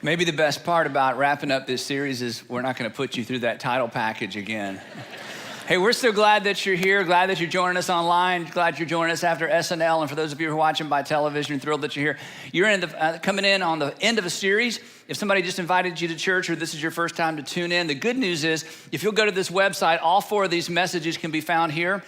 Maybe the best part about wrapping up this series is we're not going to put you through that title package again. Hey, we're so glad that you're here, glad that you're joining us online, glad you're joining us after SNL, and for those of you who are watching by television, thrilled that you're here. You're coming in on the end of a series. If somebody just invited you to church or this is your first time to tune in, the good news is if you'll go to this website, all 4 of these messages can be found here,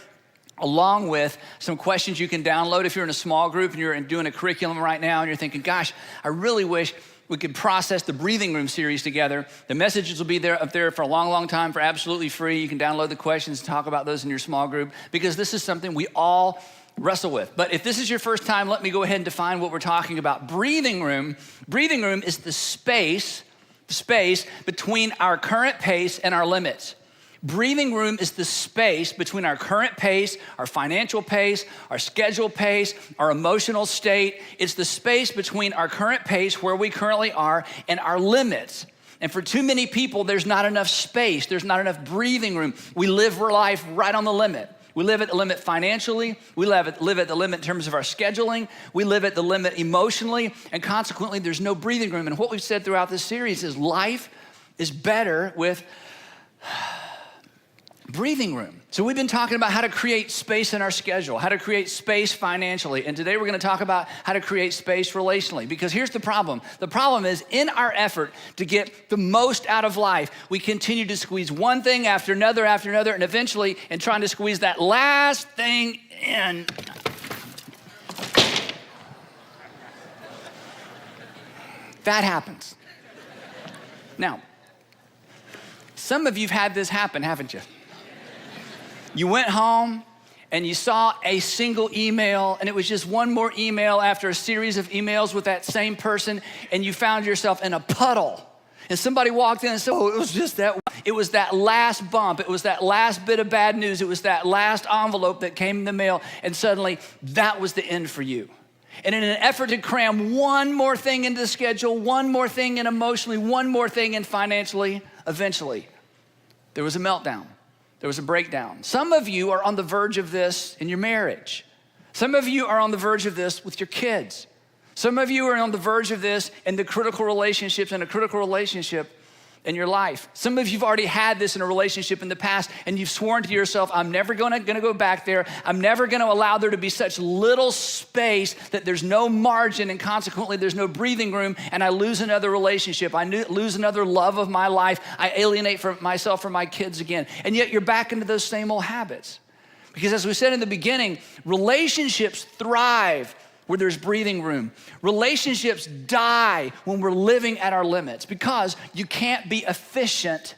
along with some questions you can download. If you're in a small group and you're doing a curriculum right now and you're thinking, gosh, I really wish we could process the Breathing Room series together. The messages will be up there for a long, long time for absolutely free. You can download the questions and talk about those in your small group because this is something we all wrestle with. But if this is your first time, let me go ahead and define what we're talking about. Breathing room is the space between our current pace and our limits. Breathing room is the space between our current pace, our financial pace, our schedule pace, our emotional state. It's the space between our current pace, where we currently are, and our limits. And for too many people, there's not enough space. There's not enough breathing room. We live life right on the limit. We live at the limit financially. We live at the limit in terms of our scheduling. We live at the limit emotionally. And consequently, there's no breathing room. And what we've said throughout this series is life is better with breathing room. So we've been talking about how to create space in our schedule, how to create space financially. And today we're going to talk about how to create space relationally. Because here's the problem. The problem is in our effort to get the most out of life, we continue to squeeze one thing after another, and eventually in trying to squeeze that last thing in, that happens. Now, some of you've had this happen, haven't you? You went home and you saw a single email, and it was just one more email after a series of emails with that same person, and you found yourself in a puddle. And somebody walked in and said, oh, it was that last bump. It was that last bit of bad news. It was that last envelope that came in the mail, and suddenly that was the end for you. And in an effort to cram one more thing into the schedule, one more thing in emotionally, one more thing in financially, eventually there was a meltdown. There was a breakdown. Some of you are on the verge of this in your marriage. Some of you are on the verge of this with your kids. Some of you are on the verge of this in the critical relationships, in a critical relationship in your life. Some of you have already had this in a relationship in the past, and you've sworn to yourself, I'm never gonna go back there. I'm never gonna allow there to be such little space that there's no margin, and consequently there's no breathing room, and I lose another relationship. I lose another love of my life. I alienate myself from my kids again. And yet you're back into those same old habits. Because as we said in the beginning, relationships thrive where there's breathing room. Relationships die when we're living at our limits because you can't be efficient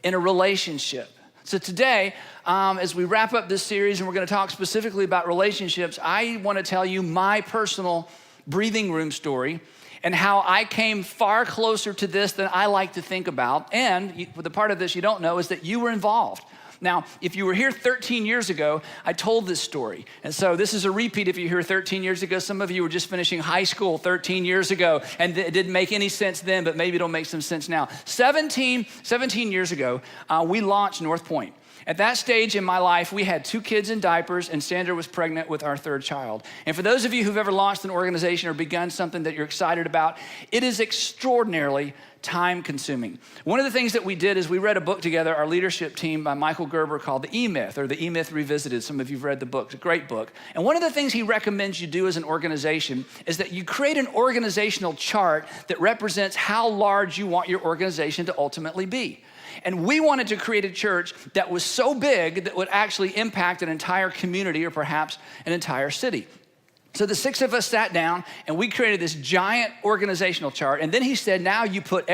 in a relationship. So today, as we wrap up this series and we're gonna talk specifically about relationships, I wanna tell you my personal breathing room story and how I came far closer to this than I like to think about. And the part of this you don't know is that you were involved. Now, if you were here 13 years ago, I told this story. And so this is a repeat if you were here 13 years ago. Some of you were just finishing high school 13 years ago, and it didn't make any sense then, but maybe it'll make some sense now. 17 years ago, we launched North Point. At that stage in my life, we had 2 kids in diapers, and Sandra was pregnant with our 3rd child. And for those of you who've ever launched an organization or begun something that you're excited about, it is extraordinarily time consuming. One of the things that we did is we read a book together, our leadership team, by Michael Gerber called The E-Myth, or The E-Myth Revisited. Some of you've read the book. It's a great book. And one of the things he recommends you do as an organization is that you create an organizational chart that represents how large you want your organization to ultimately be. And we wanted to create a church that was so big that would actually impact an entire community or perhaps an entire city. So the 6 of us sat down and we created this giant organizational chart. And then he said, now you put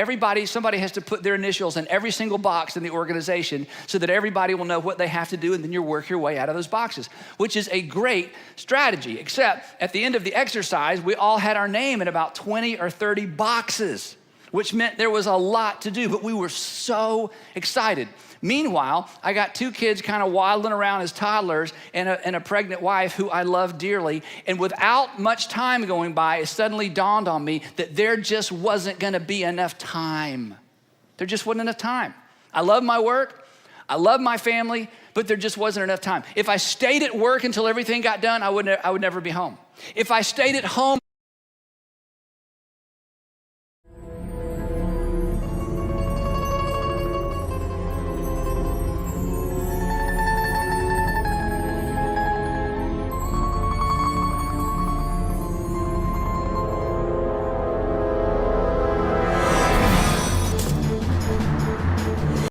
somebody has to put their initials in every single box in the organization so that everybody will know what they have to do, and then you work your way out of those boxes, which is a great strategy. Except at the end of the exercise, we all had our name in about 20 or 30 boxes, which meant there was a lot to do, but we were so excited. Meanwhile, I got 2 kids kind of waddling around as toddlers and a pregnant wife who I love dearly. And without much time going by, it suddenly dawned on me that there just wasn't gonna be enough time. There just wasn't enough time. I love my work, I love my family, but there just wasn't enough time. If I stayed at work until everything got done, I would never be home. If I stayed at home